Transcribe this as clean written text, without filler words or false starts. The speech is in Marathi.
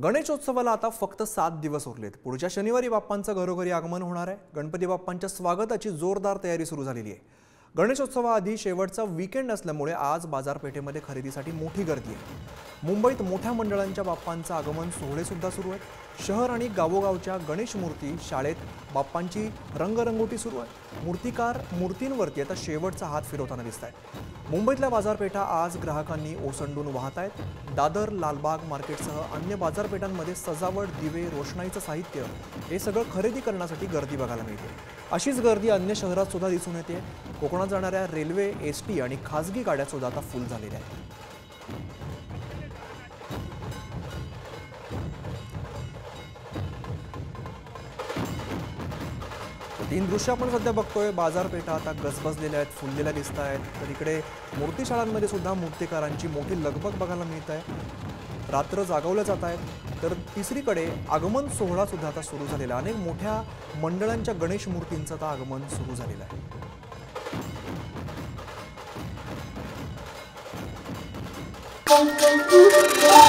गणेशोत्सवाला आता फक्त 7 दिवस उरलेत। पुढच्या शनिवारी बाप्पांचं घरोघरी आगमन होणार आहे। गणपती बाप्पांच्या स्वागताची जोरदार तयारी सुरू झालेली आहे। गणेशोत्सवाआधी शेवटचा वीकेंड असल्यामुळे आज बाजारपेठेमध्ये खरेदीसाठी मोठी गर्दी आहे। मुंबईत मोठ्या मंडळांच्या बाप्पांचं आगमन सोहळे सुद्धा सुरू आहेत। शहर आणि गावोगावच्या गणेश मूर्ती, शाळेत बाप्पांची रंगरंगोटी सुरू आहे। मूर्तिकार मूर्तींवरती आता शेवटचा हात फिरवताना दिसतायत। मुंबईतल्या बाजारपेठा आज ग्राहकांनी ओसंडून वाहत आहेत। दादर, लालबाग मार्केटसह अन्य बाजारपेठांमध्ये सजावट, दिवे, रोषणाईचं साहित्य हे सगळं खरेदी करण्यासाठी गर्दी बघायला मिळते। अशीच गर्दी अन्य शहरात सुद्धा दिसून येते। कोकणात जाणाऱ्या रेल्वे, एसटी आणि खासगी गाड्या सुद्धा आता फुल झालेल्या आहेत। तीन दृश्य आपण सध्या बघतोय। बाजारपेठा आता गजबजलेल्या आहेत, फुललेल्या दिसत आहेत। तर इकडे मूर्तीशाळांमध्ये सुद्धा मूर्तिकारांची मोठी लगबग बघायला मिळत आहे। रात्र जागवल्या जात आहेत। तर तिसरीकडे आगमन सोहळा सुद्धा आता सुरू झालेला आहे। अनेक मोठ्या मंडळांच्या गणेश मूर्तींचं आता आगमन सुरू झालेलं आहे। Thank you.